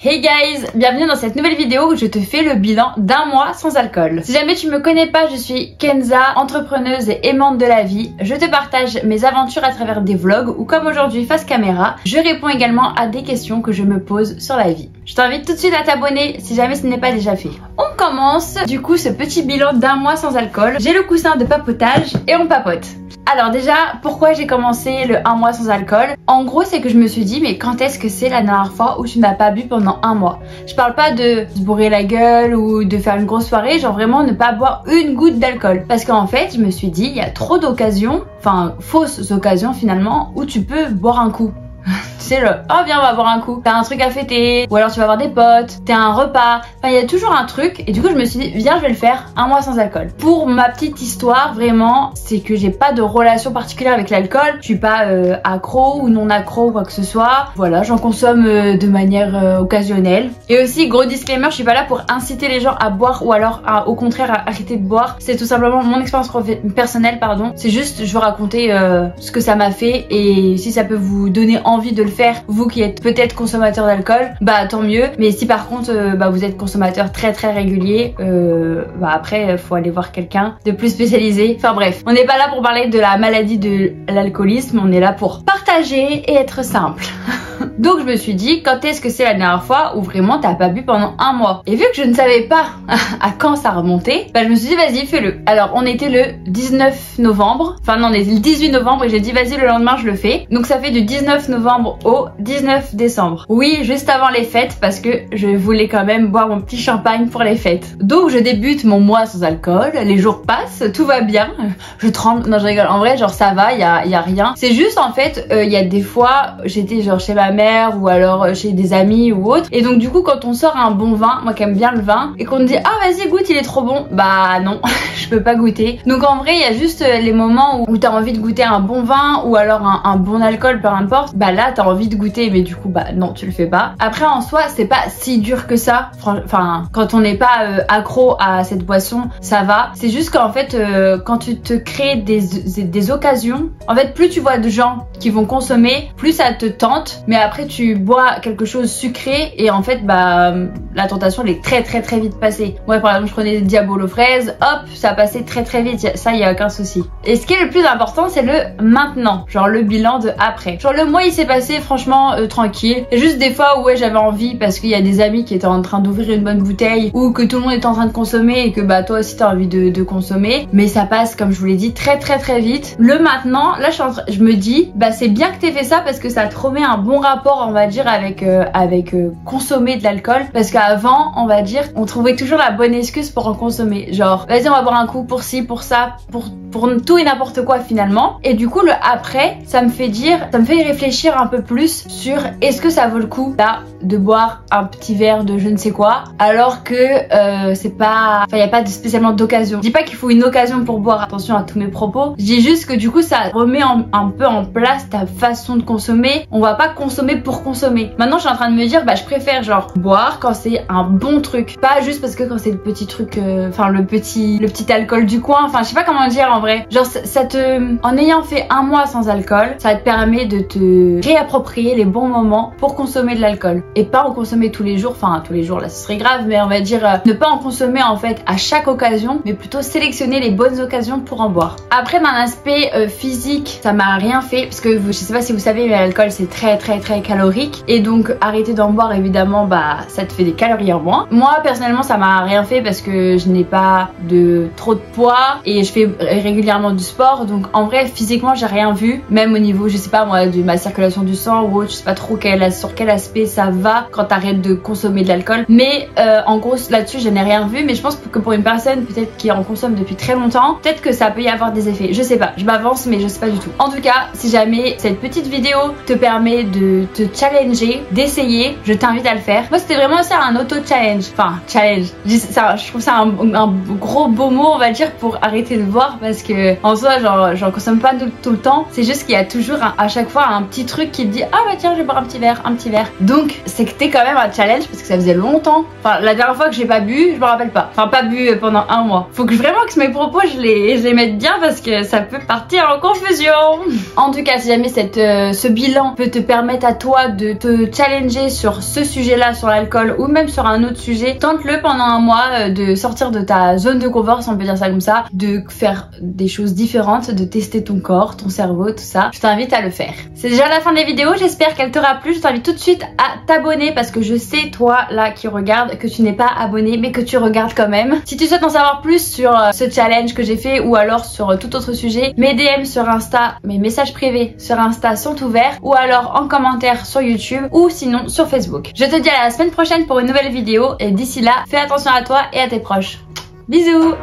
Hey guys, bienvenue dans cette nouvelle vidéo où je te fais le bilan d'un mois sans alcool. Si jamais tu me connais pas, je suis Kenza, entrepreneuse et aimante de la vie. Je te partage mes aventures à travers des vlogs ou comme aujourd'hui face caméra, je réponds également à des questions que je me pose sur la vie. Je t'invite tout de suite à t'abonner si jamais ce n'est pas déjà fait. On commence du coup ce petit bilan d'un mois sans alcool. J'ai le coussin de papotage et on papote. Alors déjà, pourquoi j'ai commencé le 1 mois sans alcool? En gros, c'est que je me suis dit, mais quand est-ce que c'est la dernière fois où tu n'as pas bu pendant un mois? Je parle pas de se bourrer la gueule ou de faire une grosse soirée, genre vraiment ne pas boire une goutte d'alcool. Parce qu'en fait, je me suis dit, il y a trop d'occasions, enfin fausses occasions finalement, où tu peux boire un coup. C'est le oh viens on va boire un coup, t'as un truc à fêter, ou alors tu vas voir des potes, t'as un repas, enfin il y a toujours un truc et du coup je me suis dit viens je vais le faire un mois sans alcool. Pour ma petite histoire vraiment c'est que j'ai pas de relation particulière avec l'alcool, je suis pas accro ou non accro ou quoi que ce soit, voilà j'en consomme de manière occasionnelle. Et aussi gros disclaimer, je suis pas là pour inciter les gens à boire ou alors au contraire à arrêter de boire, c'est tout simplement mon expérience personnelle pardon, c'est juste je veux raconter ce que ça m'a fait et si ça peut vous donner envie de le faire, vous qui êtes peut-être consommateur d'alcool, bah tant mieux. Mais si par contre vous êtes consommateur très régulier, bah après faut aller voir quelqu'un de plus spécialisé. Enfin bref, on n'est pas là pour parler de la maladie de l'alcoolisme, on est là pour partager et être simple. Donc je me suis dit quand est-ce que c'est la dernière fois où vraiment t'as pas bu pendant un mois? Et vu que je ne savais pas à quand ça remontait, bah je me suis dit vas-y fais-le. Alors on était le 19 novembre, enfin non on était le 18 novembre et j'ai dit vas-y le lendemain je le fais. Donc ça fait du 19 novembre au 19 décembre. Oui juste avant les fêtes parce que je voulais quand même boire mon petit champagne pour les fêtes. Donc je débute mon mois sans alcool, les jours passent, tout va bien, je tremble, non je rigole, en vrai genre ça va, y a rien. C'est juste en fait il y a des fois j'étais genre chez ma mère ou alors chez des amis ou autre et donc du coup quand on sort un bon vin, moi qui aime bien le vin et qu'on me dit ah vas-y goûte il est trop bon, bah non je peux pas goûter. Donc en vrai il y a juste les moments où t'as envie de goûter un bon vin ou alors un bon alcool peu importe, bah là t'as envie de goûter mais du coup bah non tu le fais pas. Après en soi c'est pas si dur que ça, enfin quand on n'est pas accro à cette boisson ça va, c'est juste qu'en fait quand tu te crées des occasions, en fait plus tu vois de gens qui vont consommer, plus ça te tente, mais après tu bois quelque chose sucré et en fait bah la tentation elle est très vite passée. Moi par exemple je prenais des Diabolo aux fraises, hop ça passait très vite, ça y a aucun souci. Et ce qui est le plus important c'est le maintenant, genre le bilan de après. Genre le mois il s'est passé franchement tranquille. Et juste des fois où ouais j'avais envie parce qu'il y a des amis qui étaient en train d'ouvrir une bonne bouteille ou que tout le monde est en train de consommer et que bah toi aussi t'as envie de consommer, mais ça passe comme je vous l'ai dit très vite. Le maintenant là je me dis bah c'est bien que t'aies fait ça parce que ça te remet un bon rapport on va dire avec consommer de l'alcool, parce qu'avant on va dire on trouvait toujours la bonne excuse pour en consommer, genre vas-y on va boire un coup pour ci pour ça pour tout et n'importe quoi finalement. Et du coup le après ça me fait réfléchir un peu plus sur est-ce que ça vaut le coup là de boire un petit verre de je ne sais quoi alors que c'est pas, enfin y a pas spécialement d'occasion. Je dis pas qu'il faut une occasion pour boire, attention à tous mes propos, je dis juste que du coup ça remet un peu en place ta façon de consommer. On va pas consommer pour consommer. Maintenant je suis en train de me dire bah je préfère genre boire quand c'est un bon truc, pas juste parce que quand c'est le petit truc enfin le petit alcool du coin, enfin je sais pas comment dire en vrai. Genre en ayant fait un mois sans alcool, ça te permet de te réapproprier les bons moments pour consommer de l'alcool et pas en consommer tous les jours, enfin tous les jours là ce serait grave, mais on va dire ne pas en consommer en fait à chaque occasion, mais plutôt sélectionner les bonnes occasions pour en boire. Après d'un aspect physique ça m'a rien fait parce que je sais pas si vous savez mais l'alcool c'est très calorique et donc arrêter d'en boire évidemment bah ça te fait des calories en moins. Moi personnellement ça m'a rien fait parce que je n'ai pas trop de poids et je fais régulièrement du sport, donc en vrai physiquement j'ai rien vu, même au niveau je sais pas moi de ma circulation du sang ou autre, je sais pas trop sur quel aspect ça va quand t'arrêtes de consommer de l'alcool, mais en gros là-dessus je n'ai rien vu. Mais je pense que pour une personne peut-être qui en consomme depuis très longtemps, peut-être que ça peut y avoir des effets, je sais pas, je m'avance mais je sais pas du tout. En tout cas si jamais cette petite vidéo te permet de te challenger, d'essayer, je t'invite à le faire. Moi c'était vraiment ça, un auto-challenge, enfin challenge, je trouve ça un gros beau mot on va dire pour arrêter de boire parce parce que en soi j'en consomme pas tout le temps, c'est juste qu'il y a toujours à chaque fois un petit truc qui te dit ah bah tiens je vais boire un petit verre. Donc c'est que t'es quand même un challenge parce que ça faisait longtemps. Enfin la dernière fois que j'ai pas bu, je me rappelle pas. Enfin pas bu pendant un mois. Faut que vraiment que mes propos je les mette bien parce que ça peut partir en confusion. En tout cas si jamais ce bilan peut te permettre à toi de te challenger sur ce sujet là, sur l'alcool ou même sur un autre sujet, tente-le pendant un mois, de sortir de ta zone de confort si on peut dire ça comme ça, de faire des choses différentes, de tester ton corps, ton cerveau, tout ça. Je t'invite à le faire. C'est déjà la fin de la vidéo, j'espère qu'elle t'aura plu. Je t'invite tout de suite à t'abonner parce que je sais toi là qui regarde que tu n'es pas abonné mais que tu regardes quand même. Si tu souhaites en savoir plus sur ce challenge que j'ai fait ou alors sur tout autre sujet, mes DM sur Insta, mes messages privés sur Insta sont ouverts ou alors en commentaire sur YouTube ou sinon sur Facebook. Je te dis à la semaine prochaine pour une nouvelle vidéo et d'ici là, fais attention à toi et à tes proches. Bisous!